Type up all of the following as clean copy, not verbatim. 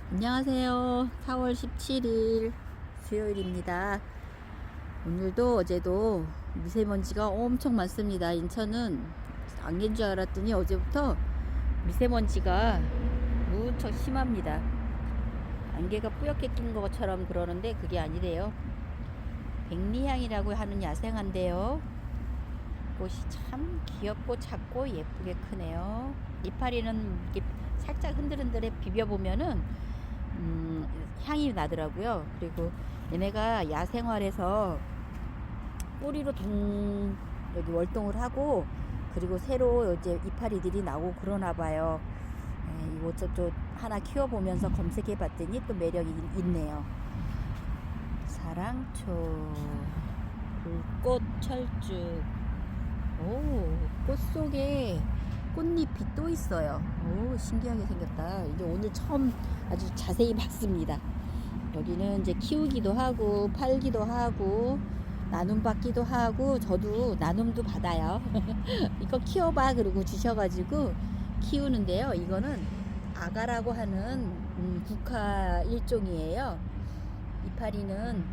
안녕하세요. 4월 17일 수요일입니다. 오늘도 어제도 미세먼지가 엄청 많습니다. 인천은 안개인 줄 알았더니 어제부터 미세먼지가 무척 심합니다. 안개가 뿌옇게 낀 것처럼 그러는데 그게 아니래요. 백리향이라고 하는 야생한데요. 꽃이 참 귀엽고 작고 예쁘게 크네요. 이파리는 이렇게 살짝 흔들흔들해 비벼보면은 향이 나더라고요. 그리고 얘네가 야생화에서 뿌리로 여기 월동을 하고, 그리고 새로 이제 이파리들이 나오고 그러나 봐요. 이것저것 하나 키워보면서 검색해 봤더니 또 매력이 있네요. 사랑초, 불꽃 철쭉. 꽃 속에 꽃잎이 또 있어요. 신기하게 생겼다. 이제 오늘 처음 아주 자세히 봤습니다. 여기는 이제 키우기도 하고 팔기도 하고 나눔 받기도 하고, 저도 나눔도 받아요. 이거 키워봐 그러고 주셔가지고 키우는데요. 이거는 아가라고 하는 국화 일종이에요. 이파리는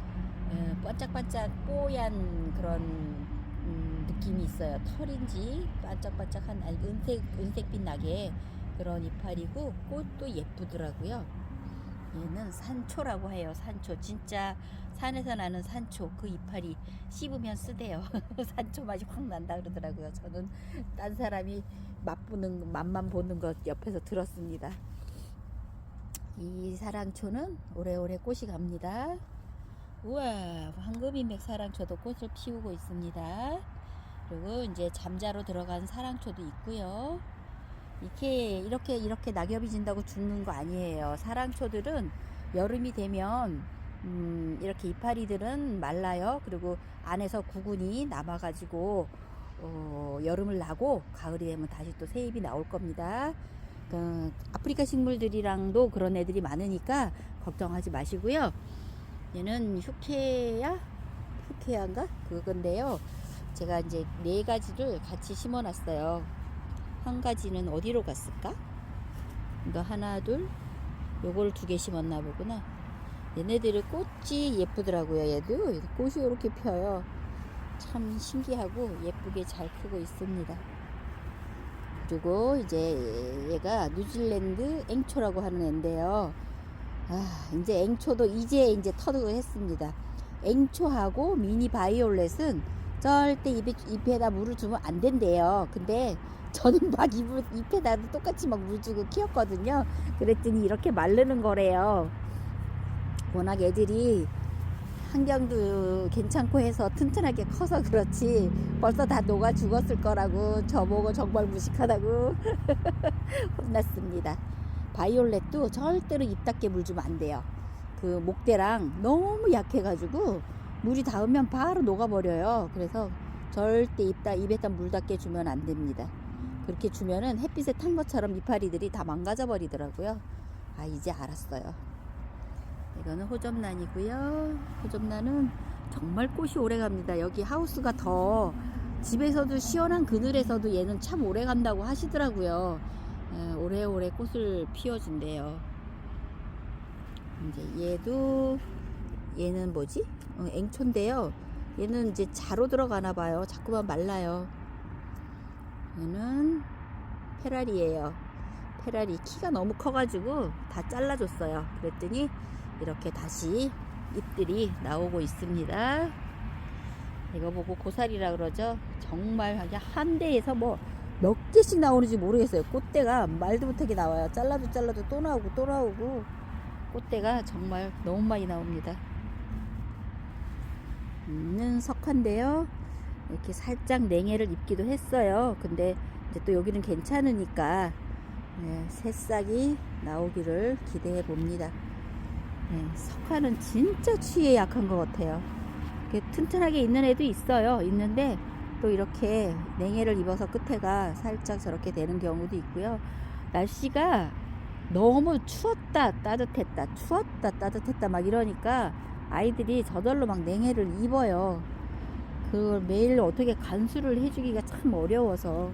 반짝반짝 뽀얀 그런 느낌이 있어요. 털인지 반짝반짝한 은색빛 나게 그런 이파리고, 꽃도 예쁘더라고요. 얘는 산초라고 해요. 산초, 진짜 산에서 나는 산초. 그 이파리 씹으면 쓰대요. 산초 맛이 확 난다 그러더라고요. 저는 딴 사람이 맛만 보는 것 옆에서 들었습니다. 이 사랑초는 오래오래 꽃이 갑니다. 우와, 황금인맥 사랑초도 꽃을 피우고 있습니다. 그리고 이제 잠자로 들어간 사랑초도 있고요. 이렇게 낙엽이 진다고 죽는 거 아니에요. 사랑초들은 여름이 되면 이렇게 이파리들은 말라요. 그리고 안에서 구근이 남아가지고 여름을 나고 가을이 되면 다시 또 새 잎이 나올 겁니다. 아프리카 식물들이랑도 그런 애들이 많으니까 걱정하지 마시고요. 얘는 후케야인가? 그건데요. 제가 이제 4가지를 같이 심어 놨어요. 한 가지는 어디로 갔을까? 이거 하나, 둘, 요걸 2개 심었나 보구나. 얘네들의 꽃이 예쁘더라고요. 얘도 꽃이 이렇게 펴요. 참 신기하고 예쁘게 잘 크고 있습니다. 그리고 이제 얘가 뉴질랜드 앵초라고 하는 애인데요. 이제 앵초도 이제 터득을 했습니다. 앵초하고 미니 바이올렛은 절대 잎에다 물을 주면 안 된대요. 근데 저는 막 잎에다도 똑같이 막 물 주고 키웠거든요. 그랬더니 이렇게 마르는 거래요. 워낙 애들이 환경도 괜찮고 해서 튼튼하게 커서 그렇지 벌써 다 녹아 죽었을 거라고 저보고 정말 무식하다고 혼났습니다. 바이올렛도 절대로 입 닿게 물 주면 안 돼요. 그 목대랑 너무 약해가지고 물이 닿으면 바로 녹아버려요. 그래서 절대 입에다 물 닿게 주면 안 됩니다. 그렇게 주면은 햇빛에 탄 것처럼 이파리들이 다 망가져 버리더라고요. 이제 알았어요. 이거는 호접란이고요. 호접란은 정말 꽃이 오래 갑니다. 여기 하우스가 더 집에서도 시원한 그늘에서도 얘는 참 오래 간다고 하시더라고요. 오래오래 꽃을 피워준대요. 이제 얘는 뭐지? 앵초인데요. 얘는 이제 자로 들어가나 봐요. 자꾸만 말라요. 얘는 페라리예요. 페라리 키가 너무 커가지고 다 잘라줬어요. 그랬더니 이렇게 다시 잎들이 나오고 있습니다. 이거 보고 고사리라 그러죠. 정말 그냥 한 대에서 뭐 몇 개씩 나오는지 모르겠어요. 꽃대가 말도 못하게 나와요. 잘라도 또 나오고 꽃대가 정말 너무 많이 나옵니다. 석화인데요. 이렇게 살짝 냉해를 입기도 했어요. 근데 이제 또 여기는 괜찮으니까 새싹이 나오기를 기대해 봅니다. 석화는 진짜 추위에 약한 것 같아요. 튼튼하게 있는 애도 있어요. 있는데 또 이렇게 냉해를 입어서 끝에가 살짝 저렇게 되는 경우도 있고요. 날씨가 너무 추웠다 따뜻했다 막 이러니까 아이들이 저절로 막 냉해를 입어요. 그걸 매일 어떻게 간수를 해주기가 참 어려워서.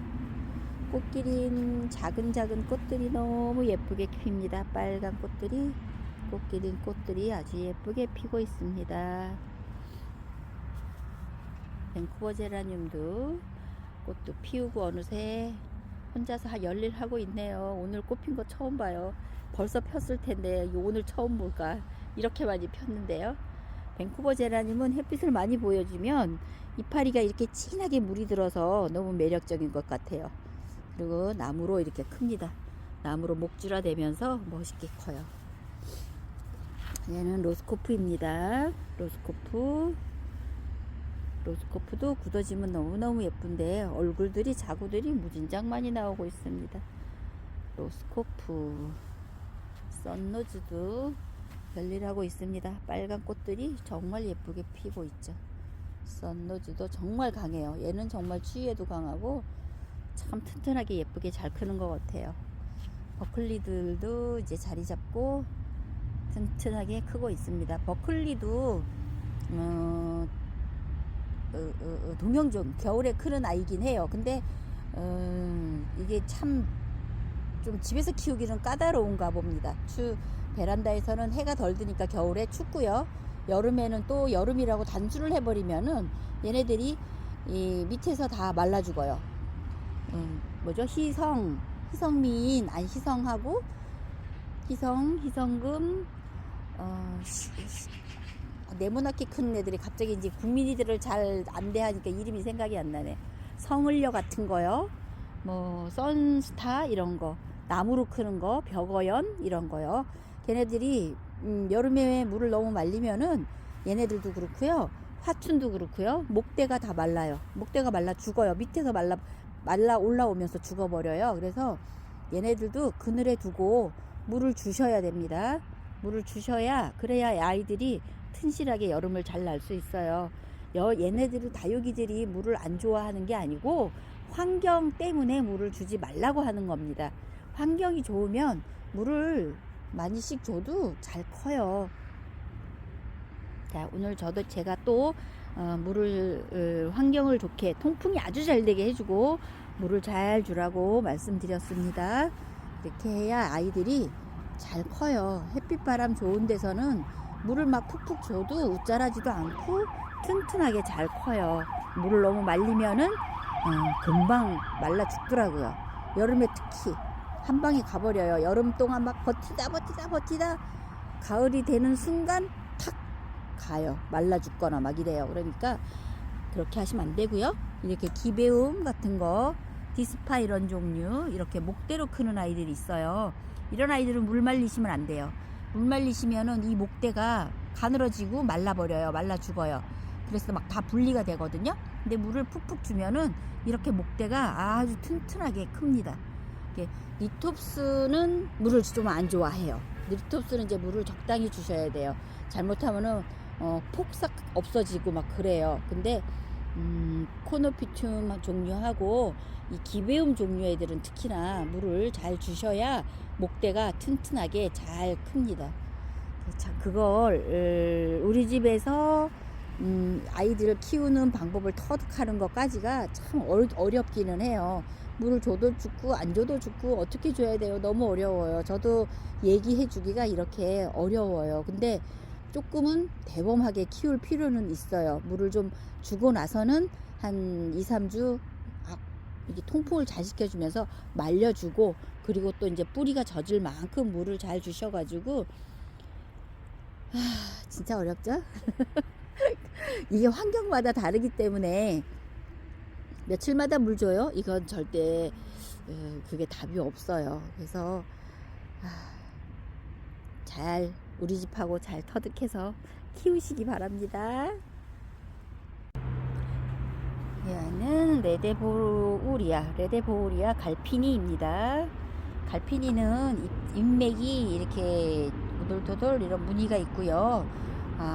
꽃길인 작은 꽃들이 너무 예쁘게 핍니다. 빨간 꽃들이 꽃길인 꽃들이 아주 예쁘게 피고 있습니다. 밴쿠버 제라늄도 꽃도 피우고 어느새 혼자서 열일 하고 있네요. 오늘 꽃 핀 거 처음 봐요. 벌써 폈을 텐데 오늘 처음 볼까. 이렇게 많이 폈는데요. 밴쿠버 제라늄은 햇빛을 많이 보여주면 이파리가 이렇게 진하게 물이 들어서 너무 매력적인 것 같아요. 그리고 나무로 이렇게 큽니다. 나무로 목줄화 되면서 멋있게 커요. 얘는 로스코프입니다. 로스코프도 굳어지면 너무너무 예쁜데 얼굴들이 자구들이 무진장 많이 나오고 있습니다. 로스코프, 썬로즈도 별일하고 있습니다. 빨간 꽃들이 정말 예쁘게 피고 있죠. 썬로즈도 정말 강해요. 얘는 정말 추위에도 강하고 참 튼튼하게 예쁘게 잘 크는 것 같아요. 버클리들도 이제 자리 잡고 튼튼하게 크고 있습니다. 버클리도 동영종 겨울에 크는 아이긴 해요. 근데 이게 참 좀 집에서 키우기는 까다로운가 봅니다. 베란다에서는 해가 덜 드니까 겨울에 춥고요. 여름에는 또 여름이라고 단수를 해버리면은 얘네들이 이 밑에서 다 말라 죽어요. 뭐죠? 희성미인, 희성하고 희성금, 네모나게 큰 애들이 갑자기 이제 국민이들을 잘 안대하니까 이름이 생각이 안 나네. 성을려 같은 거요. 뭐 선스타 이런 거, 나무로 크는 거, 벽어연 이런 거요. 걔네들이 여름에 물을 너무 말리면은 얘네들도 그렇고요. 화춘도 그렇고요. 목대가 다 말라요. 목대가 말라 죽어요. 밑에서 말라 올라오면서 죽어버려요. 그래서 얘네들도 그늘에 두고 물을 주셔야 됩니다. 물을 주셔야 그래야 아이들이 튼실하게 여름을 잘 날 수 있어요. 얘네들은 다육이들이 물을 안 좋아하는 게 아니고 환경 때문에 물을 주지 말라고 하는 겁니다. 환경이 좋으면 물을 많이씩 줘도 잘 커요. 자, 오늘 제가 또 물을 환경을 좋게 통풍이 아주 잘 되게 해주고 물을 잘 주라고 말씀드렸습니다. 이렇게 해야 아이들이 잘 커요. 햇빛 바람 좋은 데서는 물을 막 푹푹 줘도 웃자라지도 않고 튼튼하게 잘 커요. 물을 너무 말리면은 금방 말라 죽더라고요. 여름에 특히 한 방에 가버려요. 여름 동안 막 버티다 가을이 되는 순간 탁 가요. 말라 죽거나 막 이래요. 그러니까 그렇게 하시면 안 되고요. 이렇게 기배움 같은 거, 디스파 이런 종류, 이렇게 목대로 크는 아이들이 있어요. 이런 아이들은 물 말리시면 안 돼요. 물 말리시면은 이 목대가 가늘어지고 말라버려요. 말라 죽어요. 그래서 막 다 분리가 되거든요. 근데 물을 푹푹 주면은 이렇게 목대가 아주 튼튼하게 큽니다. 니톱스는 물을 좀 안 좋아해요. 니톱스는 이제 물을 적당히 주셔야 돼요. 잘못하면은 폭삭 없어지고 막 그래요. 근데 코노피툼 종류하고 이 기배움 종류 애들은 특히나 물을 잘 주셔야 목대가 튼튼하게 잘 큽니다. 자, 그걸 우리 집에서 아이들을 키우는 방법을 터득하는 것까지가 참 어렵기는 해요. 물을 줘도 죽고 안 줘도 죽고 어떻게 줘야 돼요? 너무 어려워요. 저도 얘기해 주기가 이렇게 어려워요. 근데 조금은 대범하게 키울 필요는 있어요. 물을 좀 주고 나서는 한 2, 3주 이게 통풍을 잘 시켜주면서 말려주고, 그리고 또 이제 뿌리가 젖을 만큼 물을 잘 주셔가지고 진짜 어렵죠? 이게 환경마다 다르기 때문에 며칠마다 물 줘요? 이건 절대 그게 답이 없어요. 그래서 잘 우리 집하고 잘 터득해서 키우시기 바랍니다. 얘는 레데보우리아 갈피니입니다. 갈피니는 잎맥이 이렇게 도돌도돌 이런 무늬가 있고요.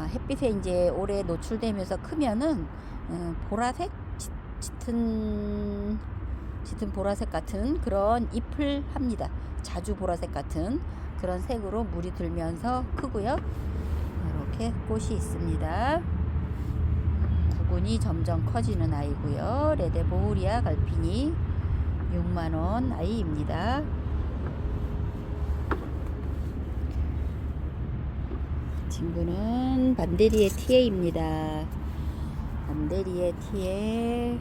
햇빛에 이제 오래 노출되면서 크면은 보라색, 짙은 보라색 같은 그런 잎을 합니다. 자주 보라색 같은 그런 색으로 물이 들면서 크고요. 이렇게 꽃이 있습니다. 구근이 점점 커지는 아이고요. 레데보우리아 갈피니 6만원 아이입니다. 친구는 반데리의 티에입니다. 반데리의 티에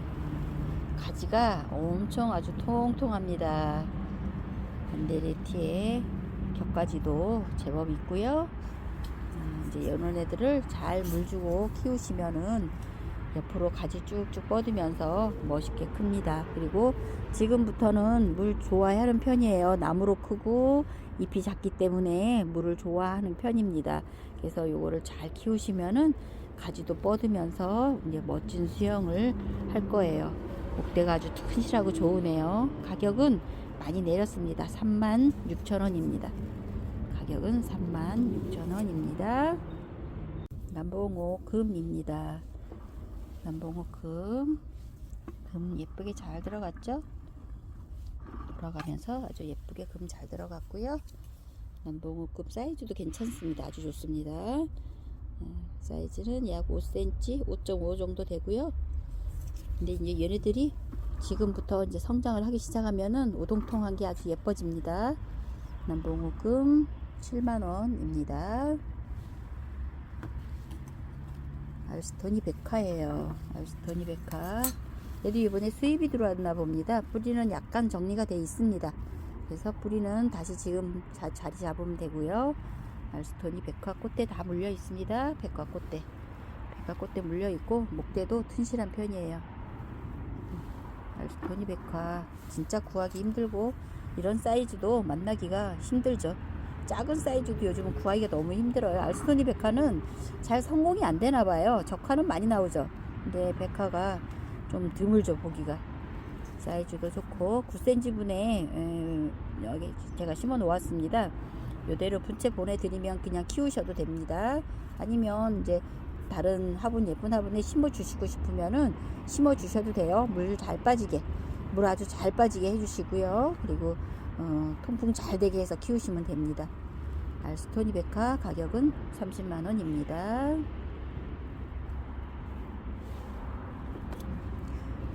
가지가 엄청 아주 통통합니다. 반데리의 티에 격가지도 제법 있고요. 이제 이런 애들을 잘 물주고 키우시면은 옆으로 가지 쭉쭉 뻗으면서 멋있게 큽니다. 그리고 지금부터는 물 좋아하는 편이에요. 나무로 크고 잎이 작기 때문에 물을 좋아하는 편입니다. 그래서 요거를 잘 키우시면은 가지도 뻗으면서 이제 멋진 수영을 할 거예요. 목대가 아주 튼실하고 좋으네요. 가격은 많이 내렸습니다. 36,000원입니다. 가격은 36,000원입니다. 남봉호 금입니다. 남봉호 금 예쁘게 잘 들어갔죠? 돌아가면서 아주 예쁘게 금 잘 들어갔고요. 남봉호 금 사이즈도 괜찮습니다. 아주 좋습니다. 사이즈는 약 5cm, 5.5 정도 되고요. 근데 이제 얘네들이 지금부터 이제 성장을 하기 시작하면은 오동통한 게 아주 예뻐집니다. 남봉호 금 7만원입니다. 알스토니 백화예요. 알스토니 백화. 얘도 이번에 수입이 들어왔나 봅니다. 뿌리는 약간 정리가 돼 있습니다. 그래서 뿌리는 다시 지금 자리 잡으면 되고요. 알스토니 백화 꽃대 다 물려 있습니다. 백화 꽃대 물려 있고 목대도 튼실한 편이에요. 알스토니 백화 진짜 구하기 힘들고 이런 사이즈도 만나기가 힘들죠. 작은 사이즈도 요즘은 구하기가 너무 힘들어요. 알스토니 백화는 잘 성공이 안 되나 봐요. 적화는 많이 나오죠. 근데 백화가 좀 드물죠, 보기가. 사이즈도 좋고 9cm 분에 여기 제가 심어 놓았습니다. 요대로 분채 보내드리면 그냥 키우셔도 됩니다. 아니면 이제 다른 화분, 예쁜 화분에 심어 주시고 싶으면은 심어 주셔도 돼요. 물 잘 빠지게, 물 아주 잘 빠지게 해주시고요. 그리고 통풍 잘 되게 해서 키우시면 됩니다. 알스토니 백화 가격은 30만원입니다.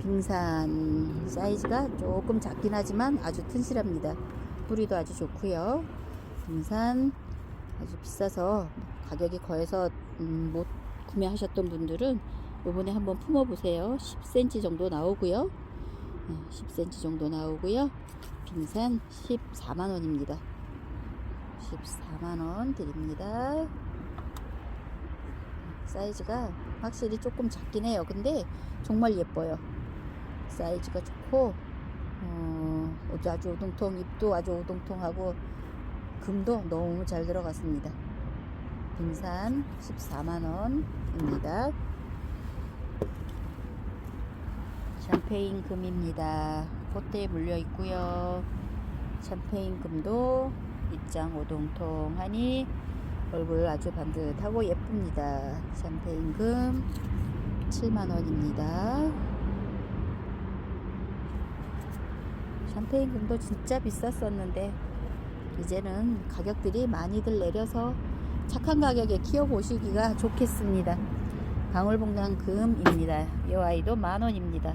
빙산 사이즈가 조금 작긴 하지만 아주 튼실합니다. 뿌리도 아주 좋고요. 빙산 아주 비싸서 가격이 거해서 못 구매하셨던 분들은 요번에 한번 품어 보세요. 10cm 정도 나오고요. 10cm 정도 나오고요. 빙산 14만원입니다. 14만원 드립니다. 사이즈가 확실히 조금 작긴 해요. 근데 정말 예뻐요. 사이즈가 좋고 아주 오동통, 잎도 아주 오동통하고 금도 너무 잘 들어갔습니다. 빙산 14만원입니다. 샴페인 금입니다. 꽃대에 물려 있고요. 샴페인 금도 입장 오동통하니 얼굴 아주 반듯하고 예쁩니다. 샴페인 금 7만원입니다. 샴페인 금도 진짜 비쌌었는데 이제는 가격들이 많이들 내려서 착한 가격에 키워보시기가 좋겠습니다. 방울복랑금입니다. 이 아이도 만원입니다.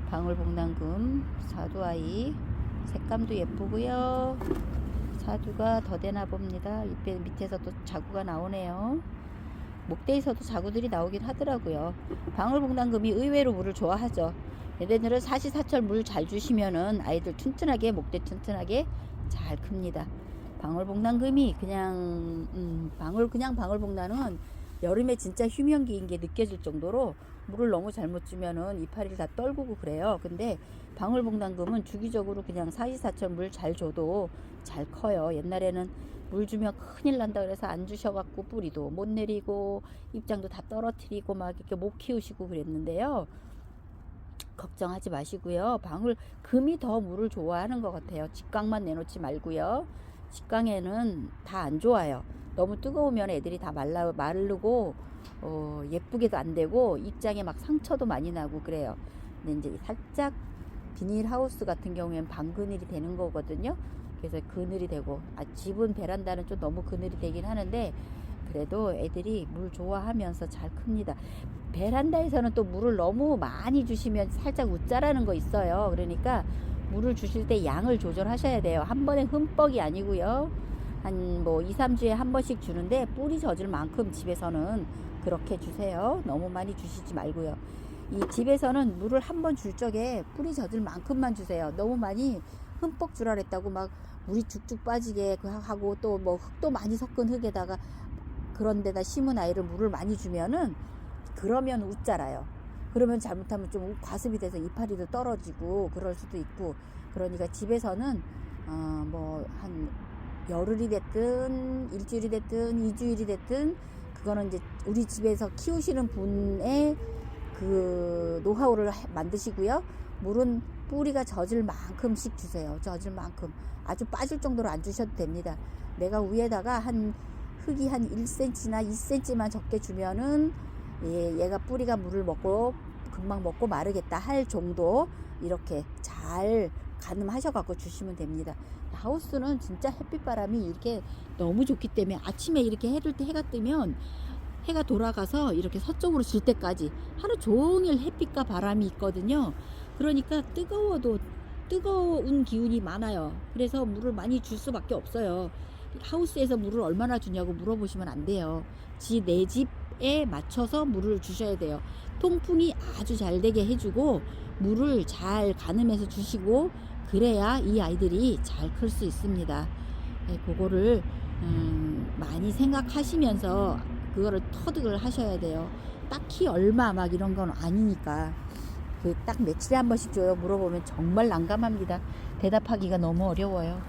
방울복랑금 사두아이 색감도 예쁘고요. 사두가 더 되나 봅니다. 밑에서 또 자구가 나오네요. 목대에서도 자구들이 나오긴 하더라고요. 방울복랑금이 의외로 물을 좋아하죠. 얘네들은 사시사철 물 잘 주시면은 아이들 튼튼하게, 목대 튼튼하게 잘 큽니다. 방울복랑금이 그냥 방울복랑은 여름에 진짜 휴면기인 게 느껴질 정도로 물을 너무 잘못 주면은 이파리를 다 떨구고 그래요. 근데 방울복랑금은 주기적으로 그냥 사시사철 물 잘 줘도 잘 커요. 옛날에는 물 주면 큰일 난다 그래서 안 주셔갖고 뿌리도 못 내리고 입장도 다 떨어뜨리고 막 이렇게 못 키우시고 그랬는데요. 걱정하지 마시고요. 금이 더 물을 좋아하는 것 같아요. 직광만 내놓지 말고요. 직광에는 다 안 좋아요. 너무 뜨거우면 애들이 다 마르고 예쁘게도 안 되고 입장에 막 상처도 많이 나고 그래요. 근데 이제 살짝 비닐하우스 같은 경우에는 방그늘이 되는 거거든요. 그래서 그늘이 되고 집은 베란다는 좀 너무 그늘이 되긴 하는데 그래도 애들이 물 좋아하면서 잘 큽니다. 베란다에서는 또 물을 너무 많이 주시면 살짝 웃자라는 거 있어요. 그러니까 물을 주실 때 양을 조절하셔야 돼요. 한 번에 흠뻑이 아니고요. 한 뭐 2, 3주에 한 번씩 주는데 뿌리 젖을 만큼 집에서는 그렇게 주세요. 너무 많이 주시지 말고요. 이 집에서는 물을 한 번 줄 적에 뿌리 젖을 만큼만 주세요. 너무 많이 흠뻑 주라 그랬다고 막 물이 쭉쭉 빠지게 하고 또 뭐 흙도 많이 섞은 흙에다가 그런 데다 심은 아이를 물을 많이 주면은 그러면 웃자라요. 그러면 잘못하면 좀 과습이 돼서 이파리도 떨어지고 그럴 수도 있고, 그러니까 집에서는 뭐 한 열흘이 됐든 일주일이 됐든 2주일이 됐든 그거는 이제 우리 집에서 키우시는 분의 그 노하우를 만드시고요. 물은 뿌리가 젖을 만큼씩 주세요. 젖을 만큼. 아주 빠질 정도로 안 주셔도 됩니다. 내가 위에다가 한 흙이 한 1cm나 2cm만 적게 주면은 얘가 뿌리가 물을 먹고 금방 먹고 마르겠다 할 정도 이렇게 잘 가늠하셔 갖고 주시면 됩니다. 하우스는 진짜 햇빛바람이 이렇게 너무 좋기 때문에 아침에 이렇게 해가 뜨면 해가 돌아가서 이렇게 서쪽으로 질 때까지 하루 종일 햇빛과 바람이 있거든요. 그러니까 뜨거운 기운이 많아요. 그래서 물을 많이 줄 수밖에 없어요. 하우스에서 물을 얼마나 주냐고 물어보시면 안 돼요. 내 집에 맞춰서 물을 주셔야 돼요. 통풍이 아주 잘 되게 해주고 물을 잘 가늠해서 주시고, 그래야 이 아이들이 잘 클 수 있습니다. 그거를 많이 생각하시면서 그거를 터득을 하셔야 돼요. 딱히 얼마 막 이런 건 아니니까. 그 딱 며칠에 한 번씩 줘요 물어보면 정말 난감합니다. 대답하기가 너무 어려워요.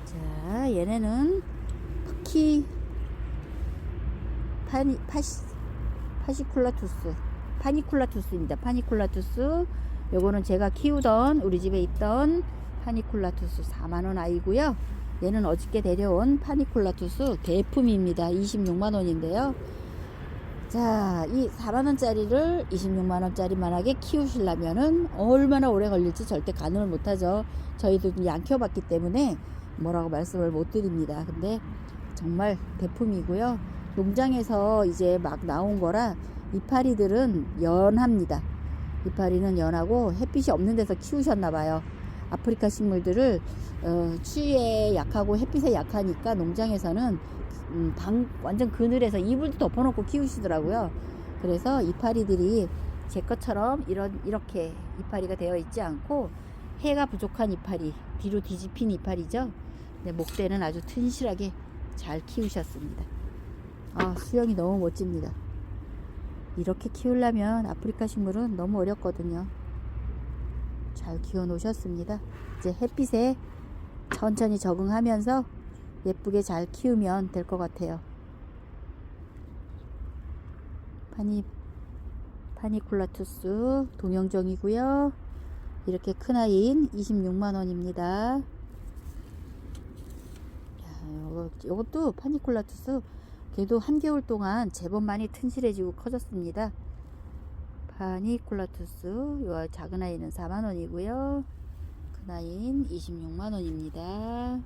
자, 얘네는 파니쿨라투스입니다. 파니쿨라투스. 요거는 제가 키우던 우리 집에 있던 파니쿨라투스 4만원 아이고요. 얘는 어저께 데려온 파니쿨라투스 대품입니다. 26만원인데요. 자, 이 4만원짜리를 26만원짜리만하게 키우시려면은 얼마나 오래 걸릴지 절대 가늠을 못하죠. 저희도 안 키워봤기 때문에 뭐라고 말씀을 못 드립니다. 근데 정말 대품이고요. 농장에서 이제 막 나온 거라 이파리들은 연합니다. 이파리는 연하고 햇빛이 없는 데서 키우셨나 봐요. 아프리카 식물들을 추위에 약하고 햇빛에 약하니까 농장에서는 완전 그늘에서 이불도 덮어놓고 키우시더라고요. 그래서 이파리들이 제 것처럼 이렇게 이파리가 되어 있지 않고 해가 부족한 이파리, 뒤로 뒤집힌 이파리죠. 근데 목대는 아주 튼실하게 잘 키우셨습니다. 수영이 너무 멋집니다. 이렇게 키우려면 아프리카 식물은 너무 어렵거든요. 잘 키워 놓으셨습니다. 이제 햇빛에 천천히 적응하면서 예쁘게 잘 키우면 될 것 같아요. 파니쿨라투스 동영종이고요. 이렇게 큰 아이인 26만원입니다. 이것도 파니쿨라투스 걔도 한겨울 동안 제법 많이 튼실해지고 커졌습니다. 파니쿨라투스 요 작은 아이는 4만원이고요. 큰 아이인 26만원입니다.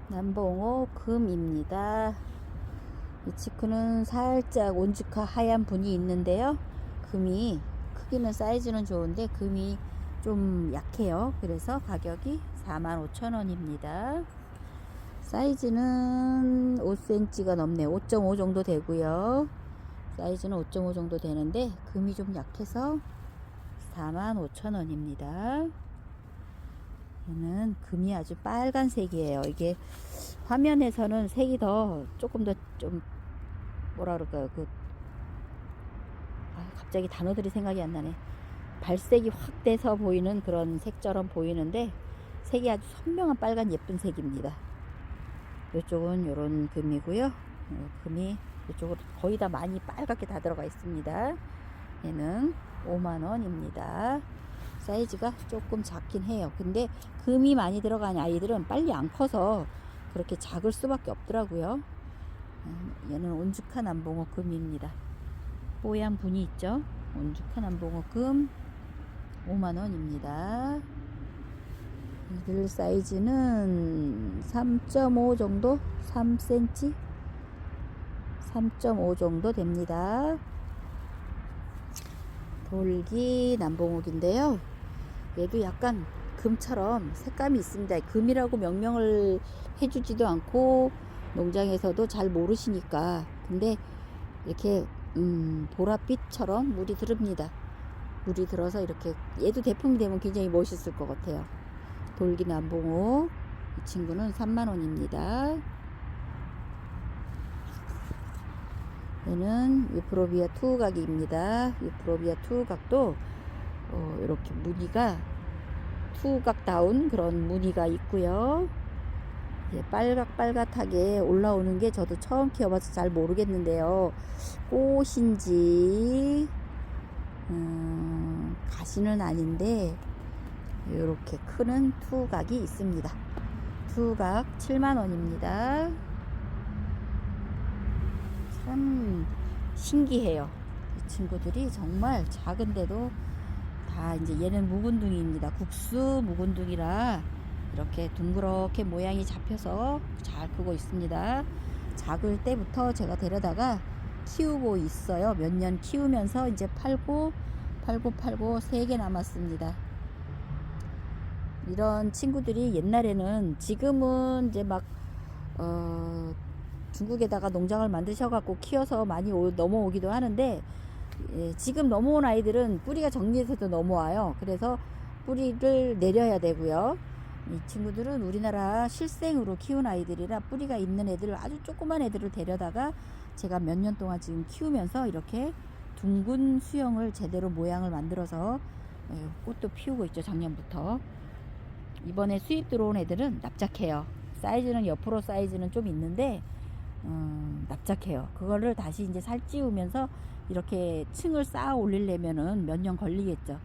남봉호 금입니다. 이 치크는 살짝 온주카 하얀 분이 있는데요. 금이 크기는 사이즈는 좋은데 금이 좀 약해요. 그래서 가격이 45,000원입니다. 사이즈는 5cm가 넘네. 5.5 정도 되고요. 사이즈는 5.5 정도 되는데 금이 좀 약해서 45,000원입니다. 얘는 금이 아주 빨간색이에요. 이게 화면에서는 색이 조금 더 좀 뭐라 그럴까요? 갑자기 단어들이 생각이 안 나네. 발색이 확 돼서 보이는 그런 색처럼 보이는데 색이 아주 선명한 빨간 예쁜 색입니다. 이쪽은 요런 금이고요. 금이 이쪽으로 거의 다 많이 빨갛게 다 들어가 있습니다. 얘는 5만원입니다. 사이즈가 조금 작긴 해요. 근데 금이 많이 들어간 아이들은 빨리 안 커서 그렇게 작을 수밖에 없더라고요. 얘는 온주카 남봉어 금입니다. 뽀얀 분이 있죠. 온주카 남봉어 금 5만원입니다. 이들 사이즈는 3.5 정도? 3cm? 3.5 정도 됩니다. 돌기 남봉옥인데요. 얘도 약간 금처럼 색감이 있습니다. 금이라고 명명을 해주지도 않고 농장에서도 잘 모르시니까. 근데 이렇게 보랏빛처럼 물이 들읍니다. 물이 들어서 이렇게, 얘도 대품이 되면 굉장히 멋있을 것 같아요. 돌기남봉옥, 이 친구는 3만원입니다. 얘는 유프로비아 투각입니다. 유프로비아 투각도 이렇게 무늬가 투각다운 그런 무늬가 있고요. 빨갛게 올라오는 게 저도 처음 키워봐서 잘 모르겠는데요. 꽃인지 가시는 아닌데 이렇게 크는 투각이 있습니다. 투각 7만원입니다. 참 신기해요. 이 친구들이 정말 작은데도 다 이제 얘는 묵은둥이입니다. 국수 묵은둥이라 이렇게 둥그렇게 모양이 잡혀서 잘 크고 있습니다. 작을 때부터 제가 데려다가 키우고 있어요. 몇 년 키우면서 이제 팔고 3개 남았습니다. 이런 친구들이 옛날에는, 지금은 이제 막 중국에다가 농장을 만드셔갖고 키워서 많이 넘어오기도 하는데, 지금 넘어온 아이들은 뿌리가 정리돼서도 넘어와요. 그래서 뿌리를 내려야 되고요. 이 친구들은 우리나라 실생으로 키운 아이들이라 뿌리가 있는 애들, 아주 조그만 애들을 데려다가 제가 몇 년 동안 지금 키우면서 이렇게 둥근 수영을 제대로 모양을 만들어서 꽃도 피우고 있죠. 작년부터. 이번에 수입 들어온 애들은 납작해요. 사이즈는 옆으로 사이즈는 좀 있는데 납작해요. 그거를 다시 이제 살 찌우면서 이렇게 층을 쌓아 올리려면은 몇 년 걸리겠죠.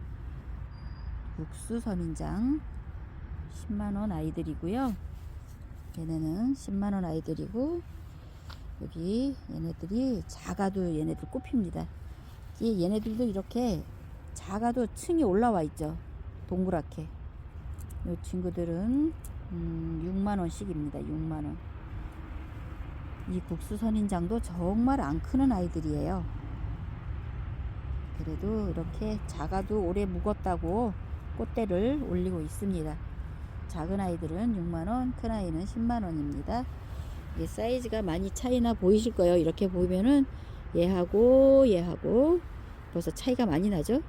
국수 선인장 10만원 아이들이고요. 얘네는 10만원 아이들이고, 여기 얘네들이 작아도 얘네들 꽃핍니다. 얘네들도 이렇게 작아도 층이 올라와 있죠. 동그랗게. 이 친구들은 6만원씩입니다. 6만원. 이 국수 선인장도 정말 안 크는 아이들이에요. 그래도 이렇게 작아도 오래 묵었다고 꽃대를 올리고 있습니다. 작은 아이들은 6만원, 큰 아이는 10만원입니다. 이 사이즈가 많이 차이나 보이실 거예요. 이렇게 보면은 얘하고 벌써 차이가 많이 나죠.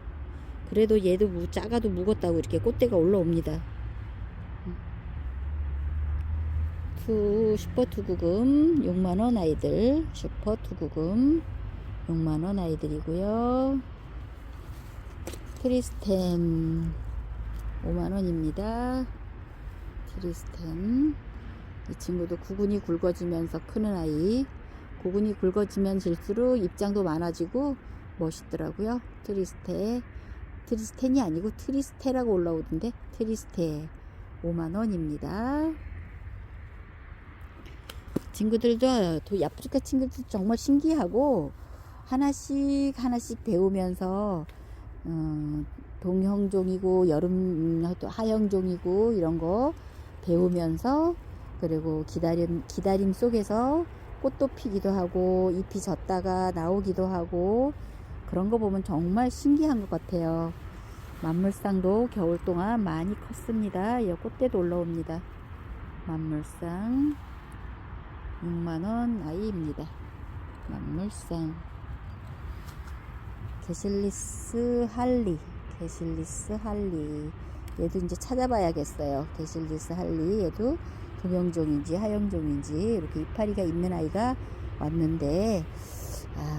그래도 얘도 작아도 묵었다고 이렇게 꽃대가 올라옵니다. 슈퍼 투구금 6만원 아이들, 슈퍼 투구금 6만원 아이들이고요. 트리스템 5만원입니다. 트리스템, 이 친구도 구근이 굵어지면서 크는 아이. 구근이 굵어지면 질수록 입장도 많아지고 멋있더라고요. 트리스텐이 아니고 트리스테라고 올라오던데, 트리스테 5만원입니다. 친구들도, 아프리카 친구들 정말 신기하고 하나씩 배우면서 동형종이고 하형종이고 이런 거 배우면서, 그리고 기다림 속에서 꽃도 피기도 하고 잎이 졌다가 나오기도 하고, 그런 거 보면 정말 신기한 것 같아요. 만물상도 겨울 동안 많이 컸습니다. 이 꽃대도 올라옵니다. 만물상 6만원 아이입니다. 만물상. 게실리스 할리. 얘도 이제 찾아봐야겠어요. 게실리스 할리. 얘도 동형종인지 하형종인지 이렇게 이파리가 있는 아이가 왔는데,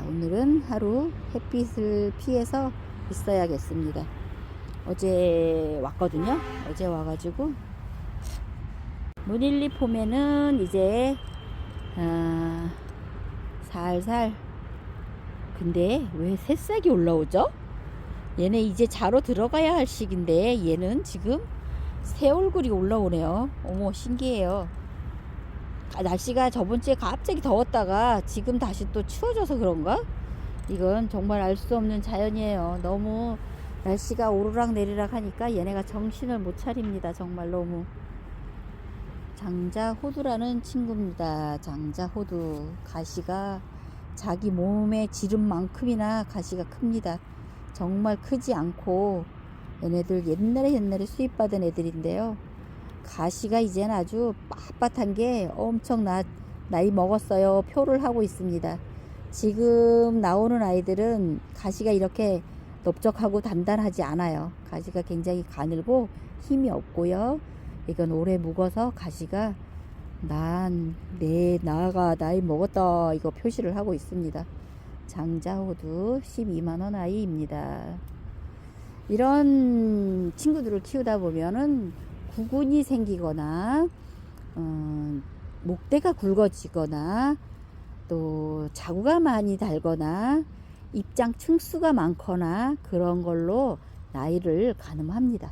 오늘은 하루 햇빛을 피해서 있어야겠습니다. 어제 왔거든요. 어제 와가지고 무닐리 폼에는 이제 살살. 근데 왜 새싹이 올라오죠? 얘네 이제 자로 들어가야 할 시기인데 얘는 지금 새 얼굴이 올라오네요. 어머, 신기해요. 날씨가 저번주에 갑자기 더웠다가 지금 다시 또 추워져서 그런가? 이건 정말 알 수 없는 자연이에요. 너무 날씨가 오르락 내리락 하니까 얘네가 정신을 못 차립니다. 정말 너무. 장자호두라는 친구입니다. 장자호두. 가시가 자기 몸의 지름만큼이나 가시가 큽니다. 정말 크지 않고 얘네들 옛날에 수입받은 애들인데요. 가시가 이제는 아주 빳빳한 게 엄청 나이 먹었어요. 표를 하고 있습니다. 지금 나오는 아이들은 가시가 이렇게 넓적하고 단단하지 않아요. 가시가 굉장히 가늘고 힘이 없고요. 이건 오래 묵어서 가시가 나가 나이 먹었다 이거 표시를 하고 있습니다. 장자호두 12만원 아이입니다. 이런 친구들을 키우다 보면은 구근이 생기거나 목대가 굵어지거나 또 자구가 많이 달거나 입장 층수가 많거나 그런 걸로 나이를 가늠합니다.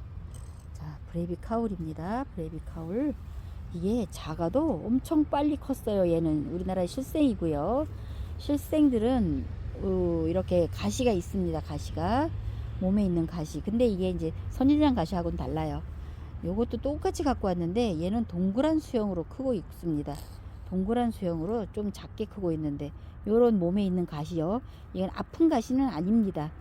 자, 브레이비 카울입니다. 브레이비 카울. 이게 작아도 엄청 빨리 컸어요. 얘는 우리나라의 실생이고요. 실생들은 이렇게 가시가 있습니다. 가시가 몸에 있는 가시. 근데 이게 이제 선인장 가시하고는 달라요. 요것도 똑같이 갖고 왔는데 얘는 동그란 수형으로 크고 있습니다. 동그란 수형으로 좀 작게 크고 있는데 요런 몸에 있는 가시요. 이건 아픈 가시는 아닙니다.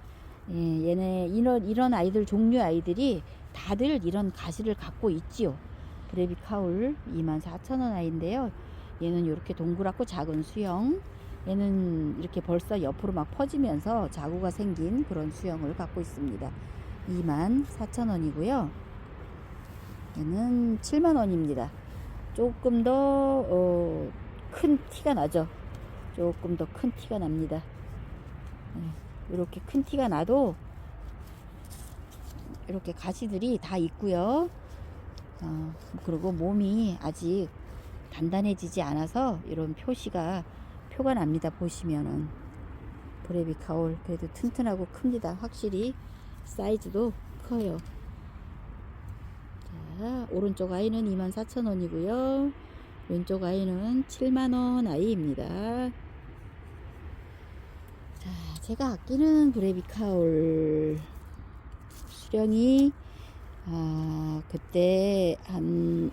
예, 얘네 이런 아이들 종류 아이들이 다들 이런 가시를 갖고 있지요. 브레이비 카울 24,000원 아이인데요. 얘는 이렇게 동그랗고 작은 수형. 얘는 이렇게 벌써 옆으로 막 퍼지면서 자구가 생긴 그런 수형을 갖고 있습니다. 24,000원이고요. 얘는 7만원입니다. 조금 더 큰 티가 나죠. 조금 더 큰 티가 납니다. 이렇게 큰 티가 나도 이렇게 가시들이 다 있고요. 그리고 몸이 아직 단단해지지 않아서 이런 표가 납니다. 보시면은 브레이비 카울 그래도 튼튼하고 큽니다. 확실히 사이즈도 커요. 자, 오른쪽 아이는 24,000원이고요. 왼쪽 아이는 7만원 아이입니다. 자, 제가 아끼는 브레이비 카울 수령이 그때 한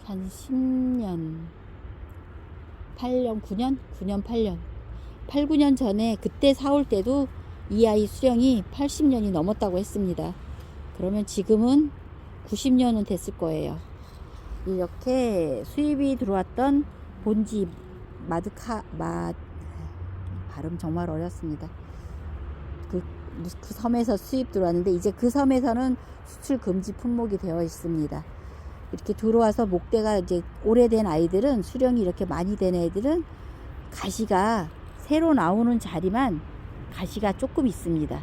10년 8년 8, 9년 전에 그때 사올 때도 이 아이 수령이 80년이 넘었다고 했습니다. 그러면 지금은 90년은 됐을 거예요. 이렇게 수입이 들어왔던 본지 발음 정말 어렵습니다. 그 섬에서 수입 들어왔는데 이제 그 섬에서는 수출 금지 품목이 되어 있습니다. 이렇게 들어와서 목대가 이제 오래된 아이들은 수령이 이렇게 많이 된 애들은 가시가 새로 나오는 자리만 가시가 조금 있습니다.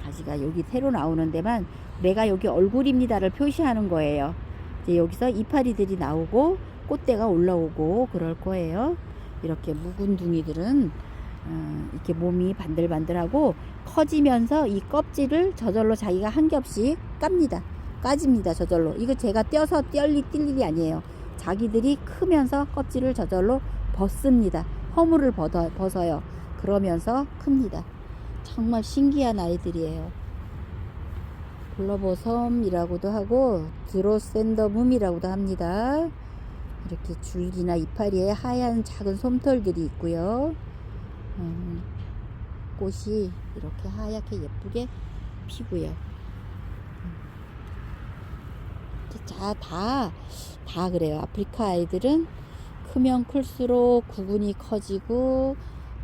가시가 여기 새로 나오는 데만 내가 여기 얼굴입니다를 표시하는 거예요. 이제 여기서 이파리들이 나오고 꽃대가 올라오고 그럴 거예요. 이렇게 묵은 둥이들은 이렇게 몸이 반들반들하고 커지면서 이 껍질을 저절로 자기가 한 겹씩 까집니다. 저절로. 이거 제가 떼어서 뗄 일이 아니에요. 자기들이 크면서 껍질을 저절로 벗습니다. 허물을 벗어요. 그러면서 큽니다. 정말 신기한 아이들이에요. 블러버섬이라고도 하고 드로센더붐이라고도 합니다. 이렇게 줄기나 이파리에 하얀 작은 솜털들이 있고요. 꽃이 이렇게 하얗게 예쁘게 피고요. 자, 다 그래요. 아프리카 아이들은 크면 클수록 구근이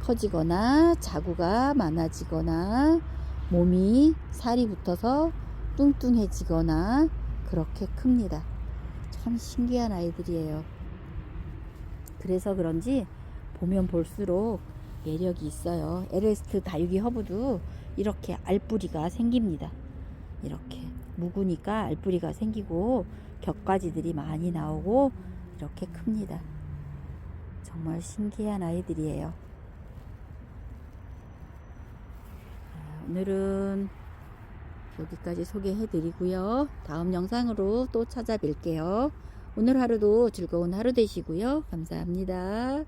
커지거나 자구가 많아지거나 몸이 살이 붙어서 뚱뚱해지거나 그렇게 큽니다. 참 신기한 아이들이에요. 그래서 그런지 보면 볼수록 매력이 있어요. 에레스트 다육이 허브도 이렇게 알뿌리가 생깁니다. 이렇게 묵으니까 알뿌리가 생기고 격가지들이 많이 나오고 이렇게 큽니다. 정말 신기한 아이들이에요. 오늘은 여기까지 소개해 드리고요. 다음 영상으로 또 찾아뵐게요. 오늘 하루도 즐거운 하루 되시고요. 감사합니다.